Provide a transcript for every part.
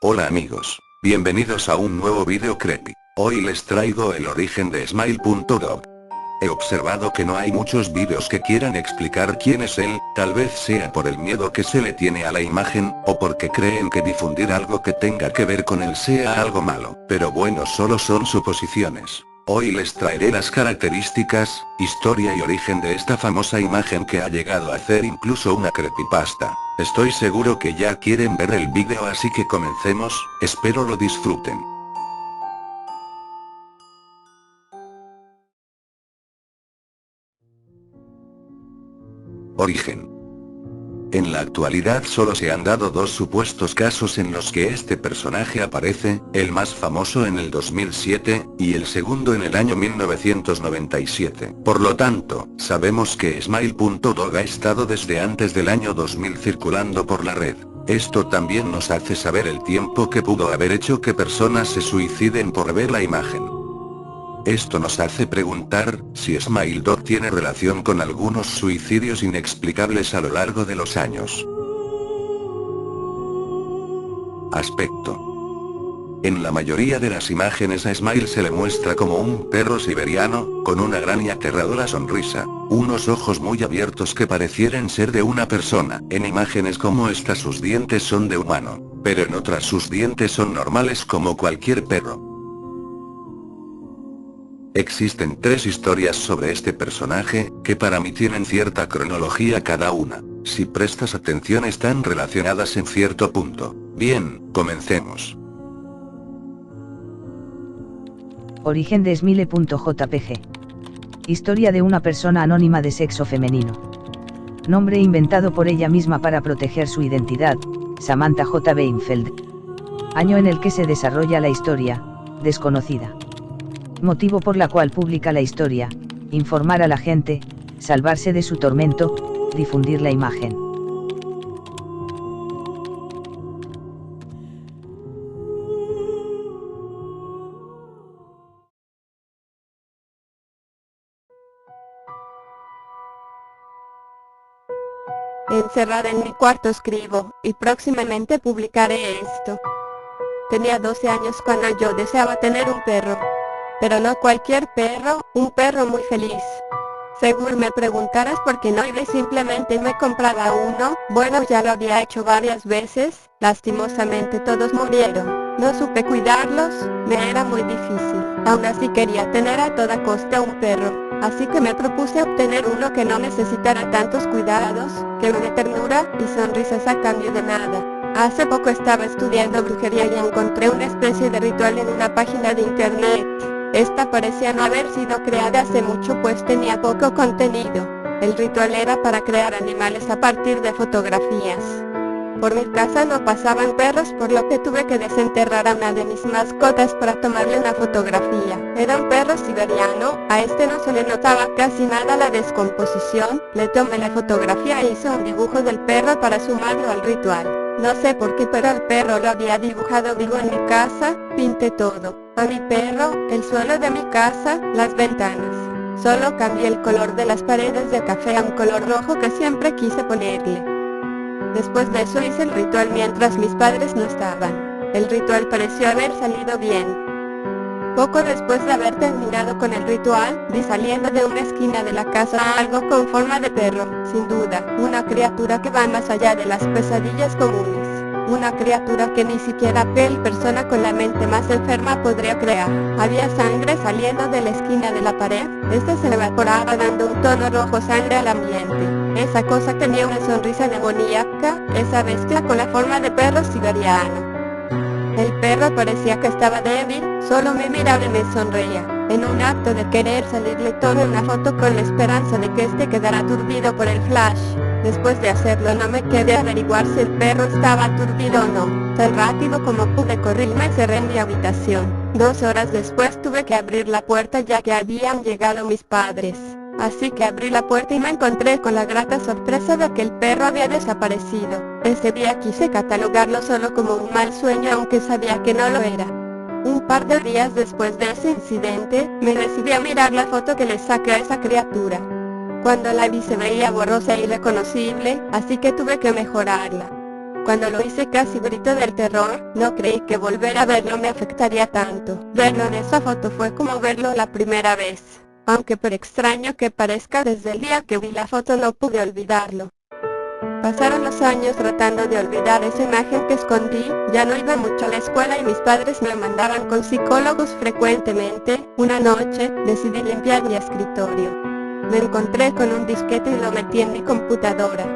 Hola amigos, bienvenidos a un nuevo video creepy. Hoy les traigo el origen de Smile.dog. He observado que no hay muchos vídeos que quieran explicar quién es él, tal vez sea por el miedo que se le tiene a la imagen, o porque creen que difundir algo que tenga que ver con él sea algo malo, pero bueno, solo son suposiciones. Hoy les traeré las características, historia y origen de esta famosa imagen que ha llegado a hacer incluso una creepypasta. Estoy seguro que ya quieren ver el vídeo, así que comencemos, espero lo disfruten. Origen. En la actualidad solo se han dado dos supuestos casos en los que este personaje aparece, el más famoso en el 2007, y el segundo en el año 1997. Por lo tanto, sabemos que Smile.dog ha estado desde antes del año 2000 circulando por la red. Esto también nos hace saber el tiempo que pudo haber hecho que personas se suiciden por ver la imagen. Esto nos hace preguntar, si Smile.dog tiene relación con algunos suicidios inexplicables a lo largo de los años. Aspecto. En la mayoría de las imágenes a Smile se le muestra como un perro siberiano, con una gran y aterradora sonrisa, unos ojos muy abiertos que parecieran ser de una persona. En imágenes como esta sus dientes son de humano, pero en otras sus dientes son normales como cualquier perro. Existen tres historias sobre este personaje, que para mí tienen cierta cronología cada una. Si prestas atención están relacionadas en cierto punto. Bien, comencemos. Origen de Smile.jpg. Historia de una persona anónima de sexo femenino. Nombre inventado por ella misma para proteger su identidad, Samantha J. Beinfeld. Año en el que se desarrolla la historia, desconocida. Motivo por la cual publica la historia, informar a la gente, salvarse de su tormento, difundir la imagen. Encerrada en mi cuarto escribo, y próximamente publicaré esto. Tenía 12 años cuando yo deseaba tener un perro. Pero no cualquier perro, un perro muy feliz. Seguro me preguntarás por qué no iré simplemente me compraba uno. Bueno, ya lo había hecho varias veces, lastimosamente todos murieron. No supe cuidarlos, me era muy difícil. Aún así quería tener a toda costa un perro, así que me propuse obtener uno que no necesitara tantos cuidados, que me dé ternura y sonrisas a cambio de nada. Hace poco estaba estudiando brujería y encontré una especie de ritual en una página de internet. Esta parecía no haber sido creada hace mucho pues tenía poco contenido. El ritual era para crear animales a partir de fotografías. Por mi casa no pasaban perros, por lo que tuve que desenterrar a una de mis mascotas para tomarle una fotografía. Era un perro siberiano, a este no se le notaba casi nada la descomposición. Le tomé la fotografía e hice un dibujo del perro para sumarlo al ritual. No sé por qué, pero el perro lo había dibujado vivo en mi casa. Pinté todo, a mi perro, el suelo de mi casa, las ventanas. Solo cambié el color de las paredes de café a un color rojo que siempre quise ponerle. Después de eso hice el ritual mientras mis padres no estaban. El ritual pareció haber salido bien. Poco después de haber terminado con el ritual, vi saliendo de una esquina de la casa algo con forma de perro, sin duda, una criatura que va más allá de las pesadillas comunes. Una criatura que ni siquiera aquella persona con la mente más enferma podría crear. Había sangre saliendo de la esquina de la pared, este se evaporaba dando un tono rojo sangre al ambiente. Esa cosa tenía una sonrisa demoníaca, esa bestia con la forma de perro siberiano. El perro parecía que estaba débil, solo me miraba y me sonreía. En un acto de querer salir le tomé una foto con la esperanza de que este quedara aturdido por el flash. Después de hacerlo no me quedé a averiguar si el perro estaba aturdido o no. Tan rápido como pude corrí y me encerré en mi habitación. 2 horas después tuve que abrir la puerta ya que habían llegado mis padres. Así que abrí la puerta y me encontré con la grata sorpresa de que el perro había desaparecido. Ese día quise catalogarlo solo como un mal sueño aunque sabía que no lo era. Un par de días después de ese incidente, me decidí a mirar la foto que le saqué a esa criatura. Cuando la vi se veía borrosa e irreconocible, así que tuve que mejorarla. Cuando lo hice casi grito del terror, no creí que volver a verlo me afectaría tanto. Verlo en esa foto fue como verlo la primera vez. Aunque por extraño que parezca, desde el día que vi la foto no pude olvidarlo. Pasaron los años tratando de olvidar esa imagen que escondí, ya no iba mucho a la escuela y mis padres me mandaban con psicólogos frecuentemente. Una noche, decidí limpiar mi escritorio. Me encontré con un disquete y lo metí en mi computadora.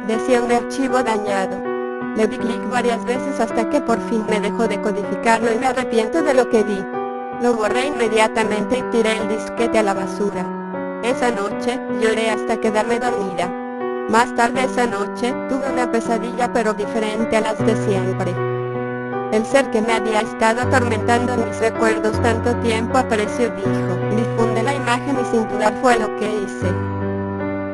Decía un archivo dañado. Le di clic varias veces hasta que por fin me dejó de codificarlo y me arrepiento de lo que vi. Lo borré inmediatamente y tiré el disquete a la basura. Esa noche, lloré hasta quedarme dormida. Más tarde esa noche, tuve una pesadilla pero diferente a las de siempre. El ser que me había estado atormentando en mis recuerdos tanto tiempo apareció y dijo, difunde la imagen y sin dudar fue lo que hice.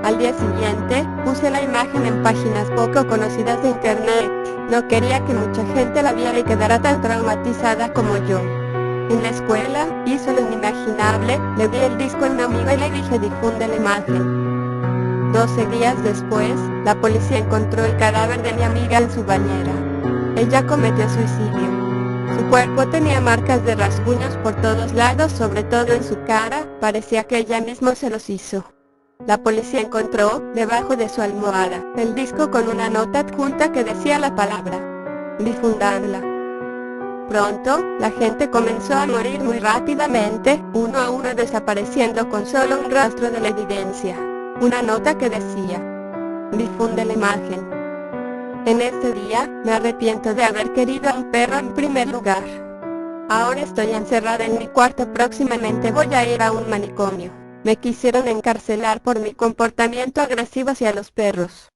Al día siguiente, puse la imagen en páginas poco conocidas de internet. No quería que mucha gente la viera y quedara tan traumatizada como yo. En la escuela, hice lo inimaginable, le di el disco a una amiga y le dije difunde la imagen. 12 días después, la policía encontró el cadáver de mi amiga en su bañera. Ella cometió suicidio. Su cuerpo tenía marcas de rasguños por todos lados, sobre todo en su cara, parecía que ella misma se los hizo. La policía encontró, debajo de su almohada, el disco con una nota adjunta que decía la palabra difundanla. Pronto, la gente comenzó a morir muy rápidamente, uno a uno desapareciendo con solo un rastro de la evidencia. Una nota que decía, difunde la imagen. En este día, me arrepiento de haber querido a un perro en primer lugar. Ahora estoy encerrada en mi cuarto, próximamente voy a ir a un manicomio. Me quisieron encarcelar por mi comportamiento agresivo hacia los perros.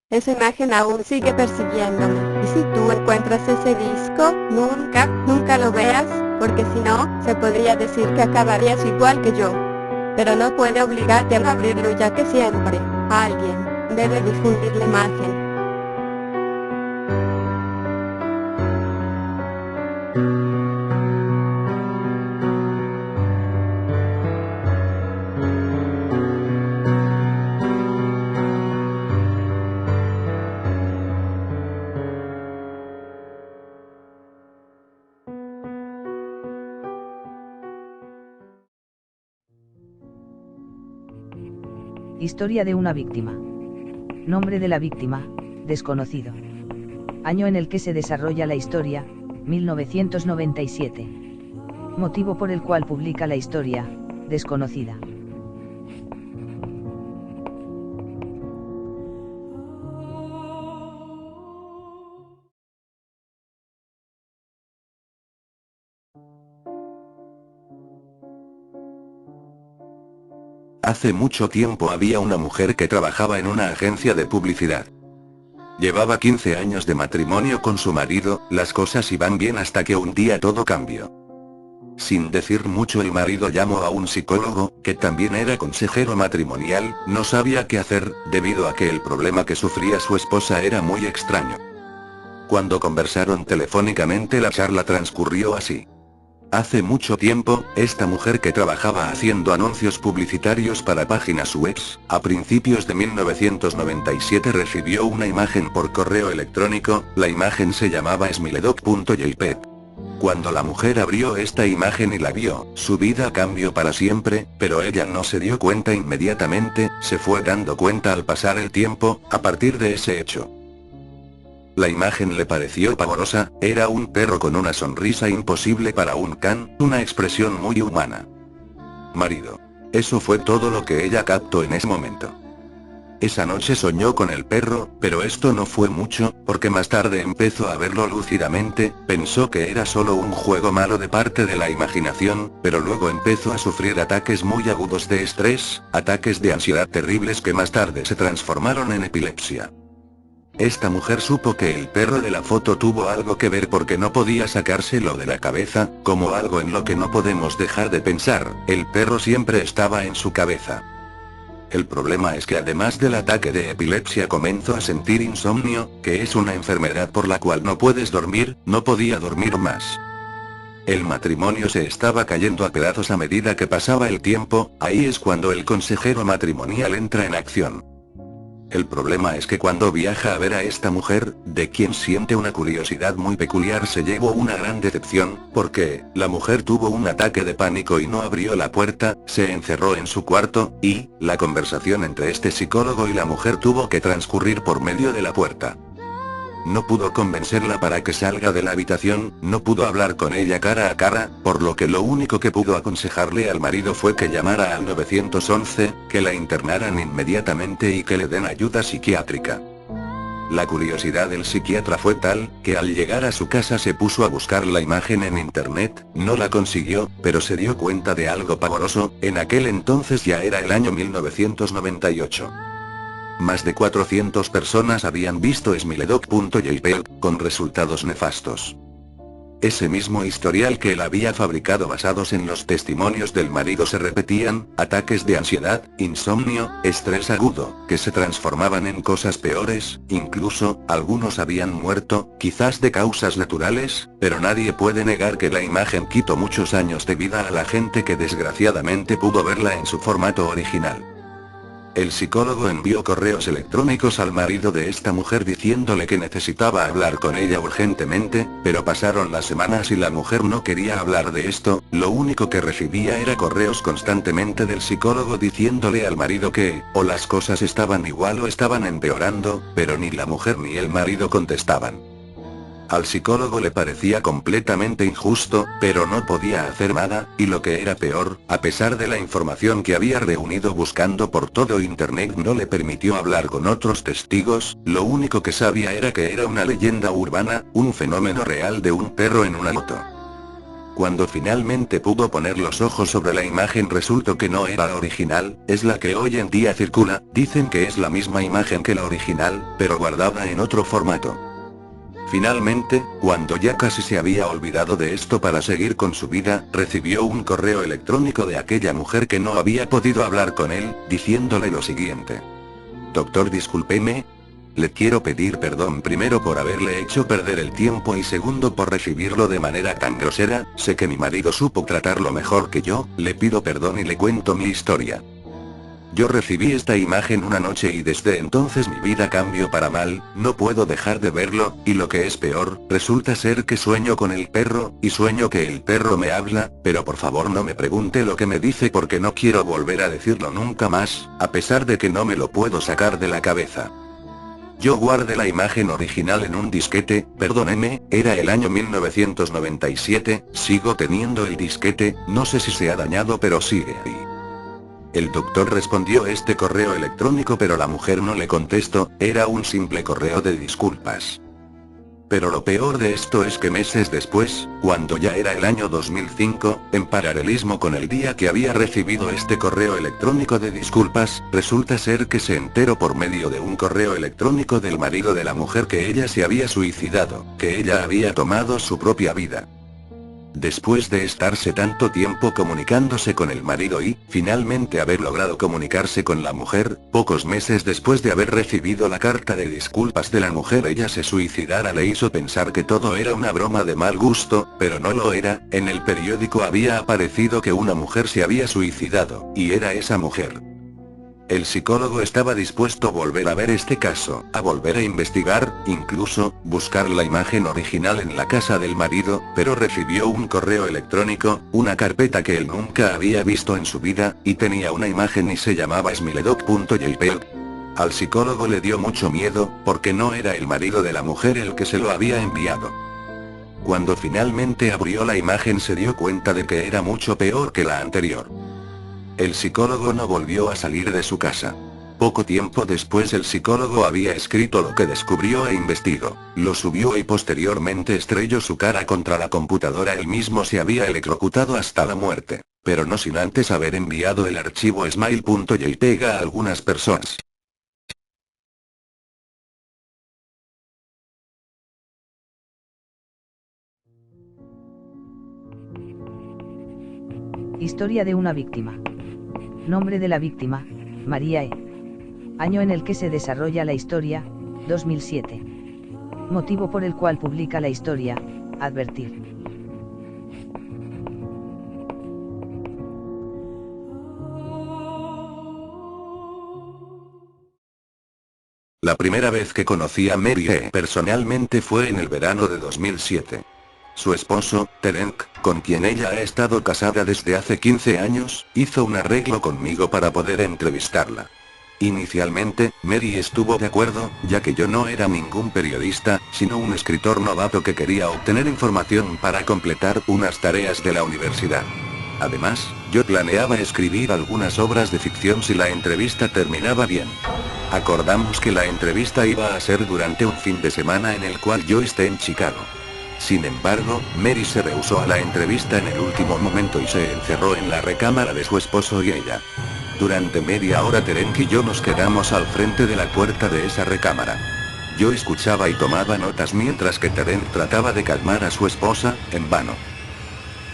Esa imagen aún sigue persiguiéndome, y si tú encuentras ese disco, nunca lo veas, porque si no, se podría decir que acabarías igual que yo. Pero no puede obligarte a abrirlo ya que siempre, alguien, debe difundir la imagen. Historia de una víctima. Nombre de la víctima, desconocido. Año en el que se desarrolla la historia, 1997. Motivo por el cual publica la historia, desconocida. Hace mucho tiempo había una mujer que trabajaba en una agencia de publicidad. Llevaba 15 años de matrimonio con su marido, las cosas iban bien hasta que un día todo cambió. Sin decir mucho el marido llamó a un psicólogo, que también era consejero matrimonial, no sabía qué hacer, debido a que el problema que sufría su esposa era muy extraño. Cuando conversaron telefónicamente la charla transcurrió así. Hace mucho tiempo, esta mujer que trabajaba haciendo anuncios publicitarios para páginas web, a principios de 1997 recibió una imagen por correo electrónico, la imagen se llamaba smiledoc.jpg. Cuando la mujer abrió esta imagen y la vio, su vida cambió para siempre, pero ella no se dio cuenta inmediatamente, se fue dando cuenta al pasar el tiempo, a partir de ese hecho. La imagen le pareció pavorosa, era un perro con una sonrisa imposible para un can, una expresión muy humana. Marido. Eso fue todo lo que ella captó en ese momento. Esa noche soñó con el perro, pero esto no fue mucho, porque más tarde empezó a verlo lúcidamente, pensó que era solo un juego malo de parte de la imaginación, pero luego empezó a sufrir ataques muy agudos de estrés, ataques de ansiedad terribles que más tarde se transformaron en epilepsia. Esta mujer supo que el perro de la foto tuvo algo que ver porque no podía sacárselo de la cabeza, como algo en lo que no podemos dejar de pensar, el perro siempre estaba en su cabeza. El problema es que además del ataque de epilepsia comenzó a sentir insomnio, que es una enfermedad por la cual no puedes dormir, no podía dormir más. El matrimonio se estaba cayendo a pedazos a medida que pasaba el tiempo, ahí es cuando el consejero matrimonial entra en acción. El problema es que cuando viaja a ver a esta mujer, de quien siente una curiosidad muy peculiar, se llevó una gran decepción, porque, la mujer tuvo un ataque de pánico y no abrió la puerta, se encerró en su cuarto, y, la conversación entre este psicólogo y la mujer tuvo que transcurrir por medio de la puerta. No pudo convencerla para que salga de la habitación, no pudo hablar con ella cara a cara, por lo que lo único que pudo aconsejarle al marido fue que llamara al 911, que la internaran inmediatamente y que le den ayuda psiquiátrica. La curiosidad del psiquiatra fue tal, que al llegar a su casa se puso a buscar la imagen en internet, no la consiguió, pero se dio cuenta de algo pavoroso, en aquel entonces ya era el año 1998. Más de 400 personas habían visto Smiledoc.jpg, con resultados nefastos. Ese mismo historial que él había fabricado basados en los testimonios del marido se repetían, ataques de ansiedad, insomnio, estrés agudo, que se transformaban en cosas peores, incluso, algunos habían muerto, quizás de causas naturales, pero nadie puede negar que la imagen quitó muchos años de vida a la gente que desgraciadamente pudo verla en su formato original. El psicólogo envió correos electrónicos al marido de esta mujer diciéndole que necesitaba hablar con ella urgentemente, pero pasaron las semanas y la mujer no quería hablar de esto, lo único que recibía era correos constantemente del psicólogo diciéndole al marido que, o las cosas estaban igual o estaban empeorando, pero ni la mujer ni el marido contestaban. Al psicólogo le parecía completamente injusto, pero no podía hacer nada, y lo que era peor, a pesar de la información que había reunido buscando por todo internet no le permitió hablar con otros testigos, lo único que sabía era que era una leyenda urbana, un fenómeno real de un perro en una moto. Cuando finalmente pudo poner los ojos sobre la imagen resultó que no era la original, es la que hoy en día circula, dicen que es la misma imagen que la original, pero guardada en otro formato. Finalmente, cuando ya casi se había olvidado de esto para seguir con su vida, recibió un correo electrónico de aquella mujer que no había podido hablar con él, diciéndole lo siguiente. Doctor, discúlpeme. Le quiero pedir perdón primero por haberle hecho perder el tiempo y segundo por recibirlo de manera tan grosera, sé que mi marido supo tratarlo mejor que yo, le pido perdón y le cuento mi historia. Yo recibí esta imagen una noche y desde entonces mi vida cambió para mal, no puedo dejar de verlo, y lo que es peor, resulta ser que sueño con el perro, y sueño que el perro me habla, pero por favor no me pregunte lo que me dice porque no quiero volver a decirlo nunca más, a pesar de que no me lo puedo sacar de la cabeza. Yo guardé la imagen original en un disquete, perdóneme, era el año 1997, sigo teniendo el disquete, no sé si se ha dañado pero sigue ahí. El doctor respondió este correo electrónico pero la mujer no le contestó, era un simple correo de disculpas. Pero lo peor de esto es que meses después, cuando ya era el año 2005, en paralelismo con el día que había recibido este correo electrónico de disculpas, resulta ser que se enteró por medio de un correo electrónico del marido de la mujer que ella se había suicidado, que ella había tomado su propia vida. Después de estarse tanto tiempo comunicándose con el marido y, finalmente haber logrado comunicarse con la mujer, pocos meses después de haber recibido la carta de disculpas de la mujer ella se suicidara le hizo pensar que todo era una broma de mal gusto, pero no lo era, en el periódico había aparecido que una mujer se había suicidado, y era esa mujer. El psicólogo estaba dispuesto a volver a ver este caso, a volver a investigar, incluso, buscar la imagen original en la casa del marido, pero recibió un correo electrónico, una carpeta que él nunca había visto en su vida, y tenía una imagen y se llamaba Smiledoc.jpg. Al psicólogo le dio mucho miedo, porque no era el marido de la mujer el que se lo había enviado. Cuando finalmente abrió la imagen se dio cuenta de que era mucho peor que la anterior. El psicólogo no volvió a salir de su casa. Poco tiempo después el psicólogo había escrito lo que descubrió e investigó, lo subió y posteriormente estrelló su cara contra la computadora. Él mismo se había electrocutado hasta la muerte, pero no sin antes haber enviado el archivo Smile.jpg a algunas personas. Historia de una víctima. Nombre de la víctima, María E. Año en el que se desarrolla la historia, 2007. Motivo por el cual publica la historia, advertir. La primera vez que conocí a Mary personalmente fue en el verano de 2007. Su esposo, Terence, con quien ella ha estado casada desde hace 15 años, hizo un arreglo conmigo para poder entrevistarla. Inicialmente, Mary estuvo de acuerdo, ya que yo no era ningún periodista, sino un escritor novato que quería obtener información para completar unas tareas de la universidad. Además, yo planeaba escribir algunas obras de ficción si la entrevista terminaba bien. Acordamos que la entrevista iba a ser durante un fin de semana en el cual yo esté en Chicago. Sin embargo, Mary se rehusó a la entrevista en el último momento y se encerró en la recámara de su esposo y ella. Durante media hora Terence y yo nos quedamos al frente de la puerta de esa recámara. Yo escuchaba y tomaba notas mientras que Terence trataba de calmar a su esposa, en vano.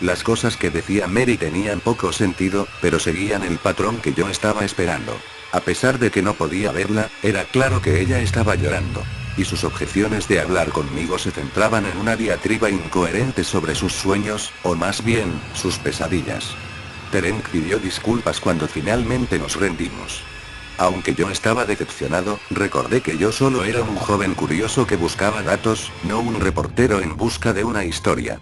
Las cosas que decía Mary tenían poco sentido, pero seguían el patrón que yo estaba esperando. A pesar de que no podía verla, era claro que ella estaba llorando. Y sus objeciones de hablar conmigo se centraban en una diatriba incoherente sobre sus sueños, o más bien, sus pesadillas. Terence pidió disculpas cuando finalmente nos rendimos. Aunque yo estaba decepcionado, recordé que yo solo era un joven curioso que buscaba datos, no un reportero en busca de una historia.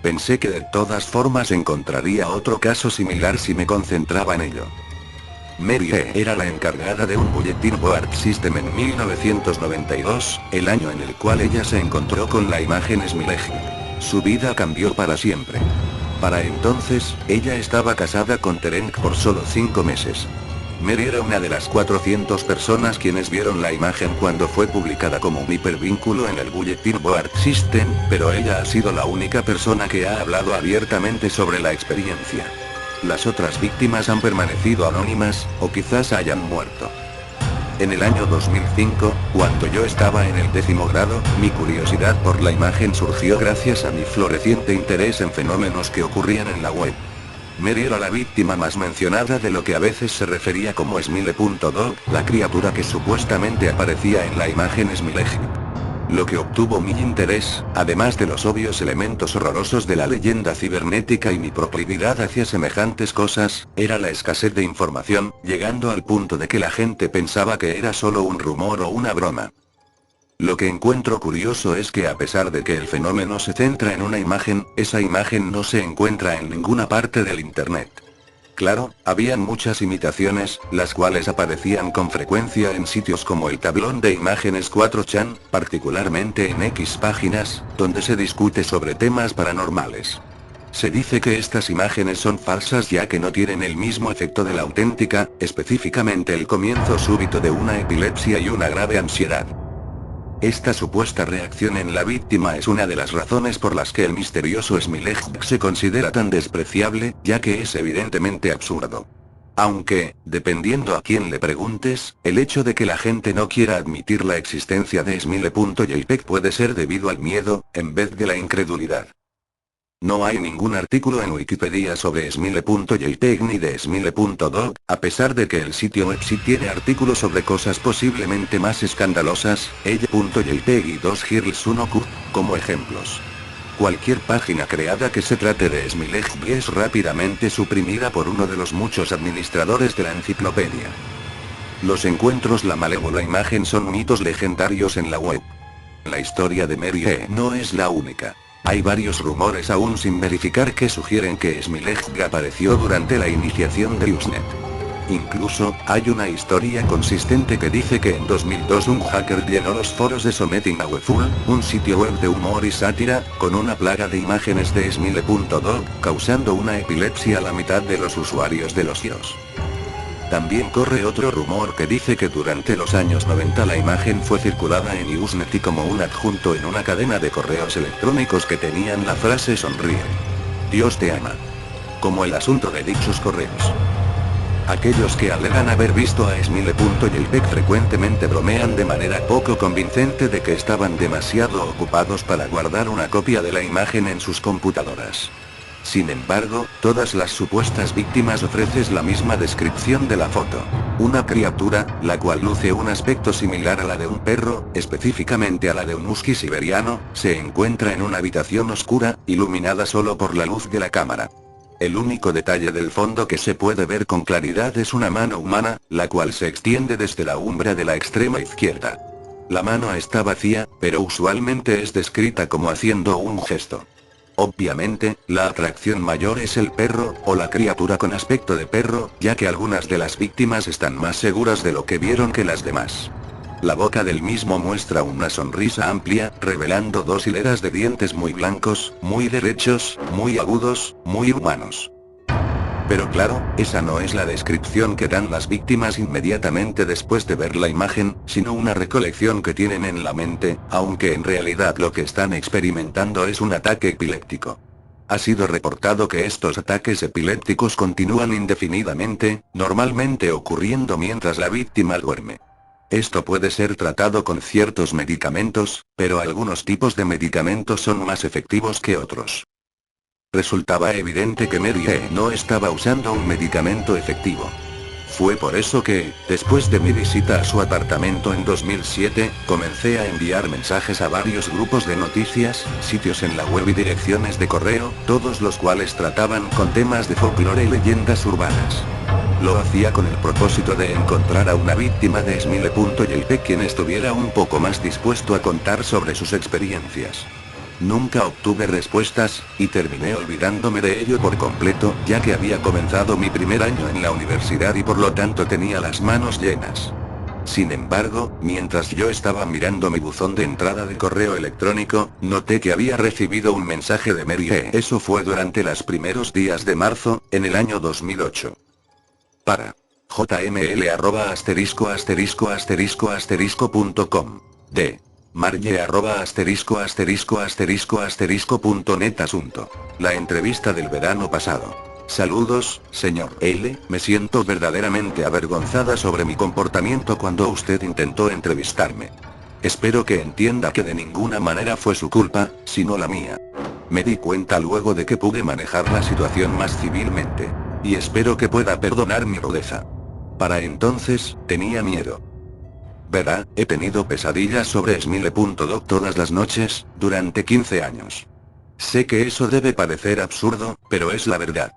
Pensé que de todas formas encontraría otro caso similar si me concentraba en ello. Mary era la encargada de un Bulletin Board System en 1992, el año en el cual ella se encontró con la imagen Smilegic. Su vida cambió para siempre. Para entonces, ella estaba casada con Terence por solo 5 meses. Mary era una de las 400 personas quienes vieron la imagen cuando fue publicada como un hipervínculo en el Bulletin Board System, pero ella ha sido la única persona que ha hablado abiertamente sobre la experiencia. Las otras víctimas han permanecido anónimas, o quizás hayan muerto. En el año 2005, cuando yo estaba en el 10º grado, mi curiosidad por la imagen surgió gracias a mi floreciente interés en fenómenos que ocurrían en la web. Mary era la víctima más mencionada de lo que a veces se refería como Smile.dog, la criatura que supuestamente aparecía en la imagen Smilegic. Lo que obtuvo mi interés, además de los obvios elementos horrorosos de la leyenda cibernética y mi proclividad hacia semejantes cosas, era la escasez de información, llegando al punto de que la gente pensaba que era solo un rumor o una broma. Lo que encuentro curioso es que a pesar de que el fenómeno se centra en una imagen, esa imagen no se encuentra en ninguna parte del internet. Claro, habían muchas imitaciones, las cuales aparecían con frecuencia en sitios como el tablón de imágenes 4chan, particularmente en X páginas, donde se discute sobre temas paranormales. Se dice que estas imágenes son falsas ya que no tienen el mismo efecto de la auténtica, específicamente el comienzo súbito de una epilepsia y una grave ansiedad. Esta supuesta reacción en la víctima es una de las razones por las que el misterioso Smilegic se considera tan despreciable, ya que es evidentemente absurdo. Aunque, dependiendo a quién le preguntes, el hecho de que la gente no quiera admitir la existencia de Smile.jpg puede ser debido al miedo, en vez de la incredulidad. No hay ningún artículo en Wikipedia sobre Smile.jpg ni de Smile.dog, a pesar de que el sitio web sí tiene artículos sobre cosas posiblemente más escandalosas, ella.jpg y 2girls1q, como ejemplos. Cualquier página creada que se trate de Smilegic es rápidamente suprimida por uno de los muchos administradores de la enciclopedia. Los encuentros la malévola imagen son mitos legendarios en la web. La historia de Mary no es la única. Hay varios rumores aún sin verificar que sugieren que Smilegic apareció durante la iniciación de Usenet. Incluso, hay una historia consistente que dice que en 2002 un hacker llenó los foros de Something Awful, un sitio web de humor y sátira, con una plaga de imágenes de Smile.dog, causando una epilepsia a la mitad de los usuarios de los sitios. También corre otro rumor que dice que durante los años 90 la imagen fue circulada en Usenet y como un adjunto en una cadena de correos electrónicos que tenían la frase "sonríe. Dios te ama". Como el asunto de dichos correos. Aquellos que alegan haber visto a Smile.jpg frecuentemente bromean de manera poco convincente de que estaban demasiado ocupados para guardar una copia de la imagen en sus computadoras. Sin embargo, todas las supuestas víctimas ofrecen la misma descripción de la foto. Una criatura, la cual luce un aspecto similar a la de un perro, específicamente a la de un husky siberiano, se encuentra en una habitación oscura, iluminada solo por la luz de la cámara. El único detalle del fondo que se puede ver con claridad es una mano humana, la cual se extiende desde la umbra de la extrema izquierda. La mano está vacía, pero usualmente es descrita como haciendo un gesto. Obviamente, la atracción mayor es el perro, o la criatura con aspecto de perro, ya que algunas de las víctimas están más seguras de lo que vieron que las demás. La boca del mismo muestra una sonrisa amplia, revelando dos hileras de dientes muy blancos, muy derechos, muy agudos, muy humanos. Pero claro, esa no es la descripción que dan las víctimas inmediatamente después de ver la imagen, sino una recolección que tienen en la mente, aunque en realidad lo que están experimentando es un ataque epiléptico. Ha sido reportado que estos ataques epilépticos continúan indefinidamente, normalmente ocurriendo mientras la víctima duerme. Esto puede ser tratado con ciertos medicamentos, pero algunos tipos de medicamentos son más efectivos que otros. Resultaba evidente que Mary no estaba usando un medicamento efectivo. Fue por eso que, después de mi visita a su apartamento en 2007, comencé a enviar mensajes a varios grupos de noticias, sitios en la web y direcciones de correo, todos los cuales trataban con temas de folclore y leyendas urbanas. Lo hacía con el propósito de encontrar a una víctima de Smile.jpg quien estuviera un poco más dispuesto a contar sobre sus experiencias. Nunca obtuve respuestas, y terminé olvidándome de ello por completo, ya que había comenzado mi primer año en la universidad y por lo tanto tenía las manos llenas. Sin embargo, mientras yo estaba mirando mi buzón de entrada de correo electrónico, noté que había recibido un mensaje de Mary. Eso fue durante los primeros días de marzo, en el año 2008. Para jml@****.com. De marge@****.net asunto. La entrevista del verano pasado. Saludos, señor L. Me siento verdaderamente avergonzada sobre mi comportamiento cuando usted intentó entrevistarme. Espero que entienda que de ninguna manera fue su culpa, sino la mía. Me di cuenta luego de que pude manejar la situación más civilmente. Y espero que pueda perdonar mi rudeza. Para entonces, tenía miedo. Verá, he tenido pesadillas sobre Smile.doc todas las noches, durante 15 años. Sé que eso debe parecer absurdo, pero es la verdad.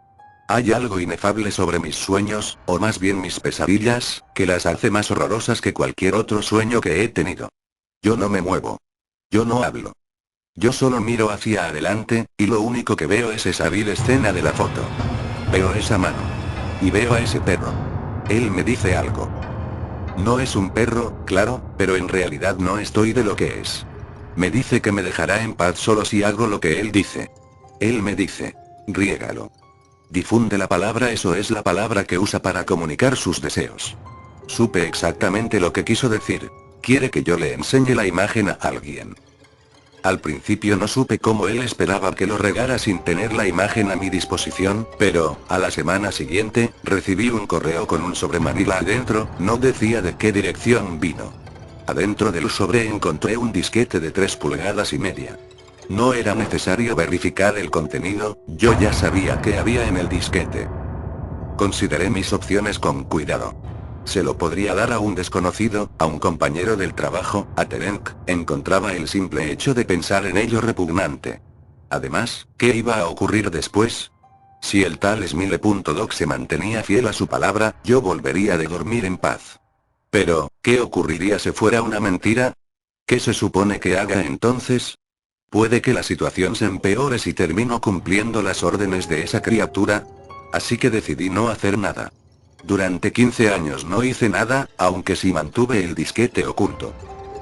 Hay algo inefable sobre mis sueños, o más bien mis pesadillas, que las hace más horrorosas que cualquier otro sueño que he tenido. Yo no me muevo. Yo no hablo. Yo solo miro hacia adelante, y lo único que veo es esa vil escena de la foto. Veo esa mano. Y veo a ese perro. Él me dice algo. No es un perro, claro, pero en realidad no estoy de lo que es. Me dice que me dejará en paz solo si hago lo que él dice. Él me dice, riégalo. Difunde la palabra, eso es la palabra que usa para comunicar sus deseos. Supe exactamente lo que quiso decir. Quiere que yo le enseñe la imagen a alguien. Al principio no supe cómo él esperaba que lo regara sin tener la imagen a mi disposición, pero, a la semana siguiente, recibí un correo con un sobre Manila adentro, no decía de qué dirección vino. Adentro del sobre encontré un disquete de 3,5 pulgadas. No era necesario verificar el contenido, yo ya sabía qué había en el disquete. Consideré mis opciones con cuidado. Se lo podría dar a un desconocido, a un compañero del trabajo, a Terenk. Encontraba el simple hecho de pensar en ello repugnante. Además, ¿qué iba a ocurrir después? Si el tal Smile.doc se mantenía fiel a su palabra, yo volvería de dormir en paz. Pero, ¿qué ocurriría si fuera una mentira? ¿Qué se supone que haga entonces? Puede que la situación se empeore si termino cumpliendo las órdenes de esa criatura. Así que decidí no hacer nada. Durante 15 años no hice nada, aunque sí mantuve el disquete oculto.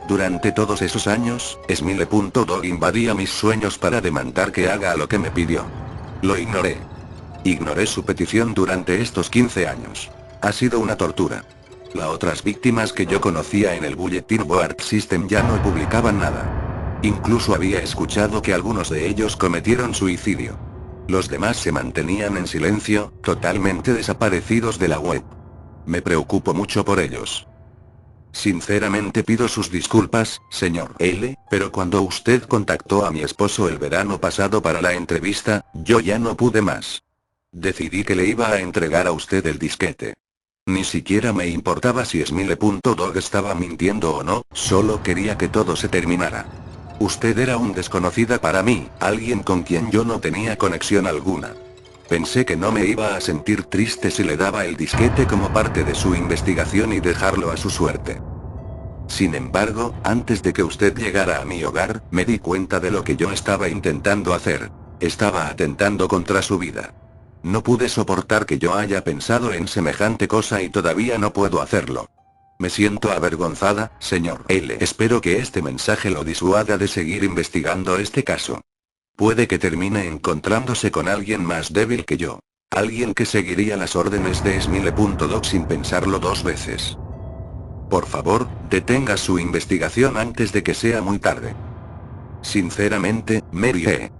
Durante todos esos años, Smile.doc invadía mis sueños para demandar que haga lo que me pidió. Lo ignoré. Ignoré su petición durante estos 15 años. Ha sido una tortura. Las otras víctimas que yo conocía en el Bulletin Board System ya no publicaban nada. Incluso había escuchado que algunos de ellos cometieron suicidio. Los demás se mantenían en silencio, totalmente desaparecidos de la web. Me preocupo mucho por ellos. Sinceramente pido sus disculpas, señor L, pero cuando usted contactó a mi esposo el verano pasado para la entrevista, yo ya no pude más. Decidí que le iba a entregar a usted el disquete. Ni siquiera me importaba si Smile.dog estaba mintiendo o no, solo quería que todo se terminara. Usted era un desconocida para mí, alguien con quien yo no tenía conexión alguna. Pensé que no me iba a sentir triste si le daba el disquete como parte de su investigación y dejarlo a su suerte. Sin embargo, antes de que usted llegara a mi hogar, me di cuenta de lo que yo estaba intentando hacer. Estaba atentando contra su vida. No pude soportar que yo haya pensado en semejante cosa y todavía no puedo hacerlo. Me siento avergonzada, señor L. Espero que este mensaje lo disuada de seguir investigando este caso. Puede que termine encontrándose con alguien más débil que yo. Alguien que seguiría las órdenes de Smile.dog sin pensarlo dos veces. Por favor, detenga su investigación antes de que sea muy tarde. Sinceramente, Mary E.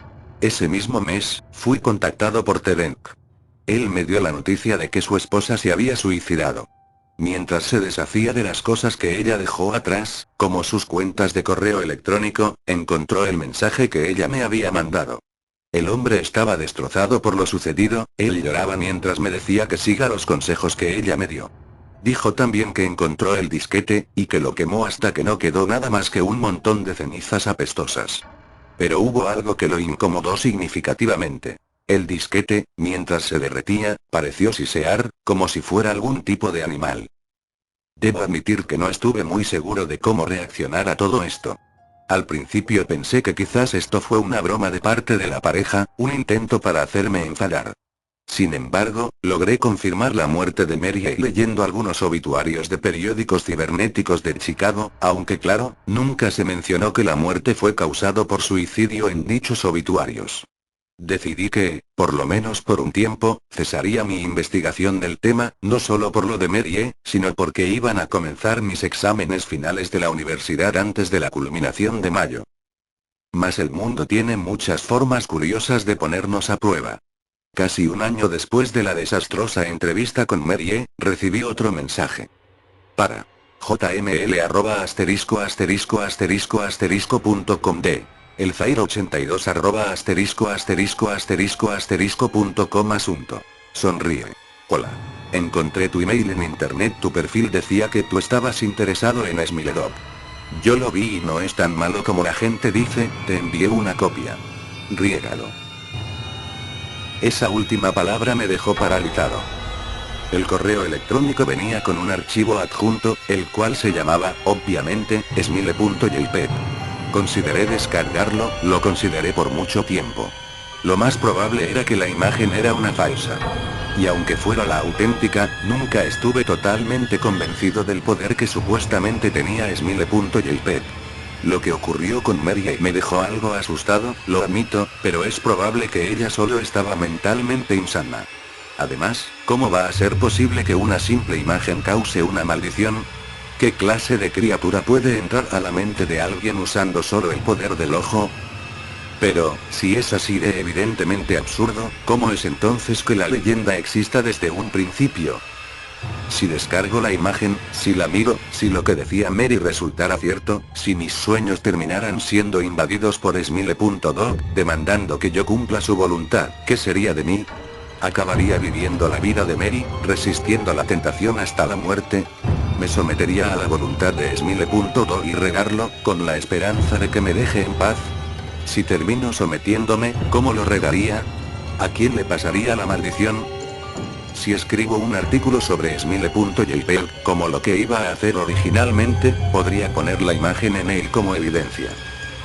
Ese mismo mes, fui contactado por Terenk. Él me dio la noticia de que su esposa se había suicidado. Mientras se deshacía de las cosas que ella dejó atrás, como sus cuentas de correo electrónico, encontró el mensaje que ella me había mandado. El hombre estaba destrozado por lo sucedido, él lloraba mientras me decía que siga los consejos que ella me dio. Dijo también que encontró el disquete, y que lo quemó hasta que no quedó nada más que un montón de cenizas apestosas. Pero hubo algo que lo incomodó significativamente. El disquete, mientras se derretía, pareció sisear, como si fuera algún tipo de animal. Debo admitir que no estuve muy seguro de cómo reaccionar a todo esto. Al principio pensé que quizás esto fue una broma de parte de la pareja, un intento para hacerme enfadar. Sin embargo, logré confirmar la muerte de Mary A. leyendo algunos obituarios de periódicos cibernéticos de Chicago, aunque claro, nunca se mencionó que la muerte fue causado por suicidio en dichos obituarios. Decidí que, por lo menos por un tiempo, cesaría mi investigación del tema, no solo por lo de Mary E., sino porque iban a comenzar mis exámenes finales de la universidad antes de la culminación de mayo. Mas el mundo tiene muchas formas curiosas de ponernos a prueba. Casi un año después de la desastrosa entrevista con Mary E., recibí otro mensaje. Para jml@****.com de el Zair82 ****.com asunto. Sonríe. Hola. Encontré tu email en internet, tu perfil decía que tú estabas interesado en Smile.dog. Yo lo vi y no es tan malo como la gente dice, te envié una copia. Riégalo. Esa última palabra me dejó paralizado. El correo electrónico venía con un archivo adjunto, el cual se llamaba, obviamente, Smile.jpg. Consideré descargarlo, lo consideré por mucho tiempo. Lo más probable era que la imagen era una falsa. Y aunque fuera la auténtica, nunca estuve totalmente convencido del poder que supuestamente tenía Smile.jpg. Lo que ocurrió con Mary me dejó algo asustado, lo admito, pero es probable que ella solo estaba mentalmente insana. Además, ¿cómo va a ser posible que una simple imagen cause una maldición? ¿Qué clase de criatura puede entrar a la mente de alguien usando solo el poder del ojo? Pero, si es así de evidentemente absurdo, ¿cómo es entonces que la leyenda exista desde un principio? Si descargo la imagen, si la miro, si lo que decía Mary resultara cierto, si mis sueños terminaran siendo invadidos por Smile.dog, demandando que yo cumpla su voluntad, ¿qué sería de mí? ¿Acabaría viviendo la vida de Mary, resistiendo la tentación hasta la muerte? ¿Me sometería a la voluntad de Smile.dog y regarlo, con la esperanza de que me deje en paz? Si termino sometiéndome, ¿cómo lo regaría? ¿A quién le pasaría la maldición? Si escribo un artículo sobre Smile.jpg, como lo que iba a hacer originalmente, podría poner la imagen en él como evidencia.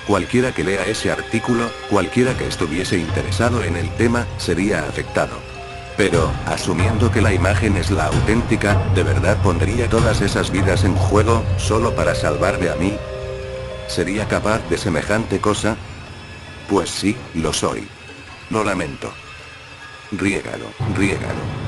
Cualquiera que lea ese artículo, cualquiera que estuviese interesado en el tema, sería afectado. Pero, asumiendo que la imagen es la auténtica, ¿de verdad pondría todas esas vidas en juego, solo para salvarme a mí? ¿Sería capaz de semejante cosa? Pues sí, lo soy. Lo lamento. Riégalo, riégalo.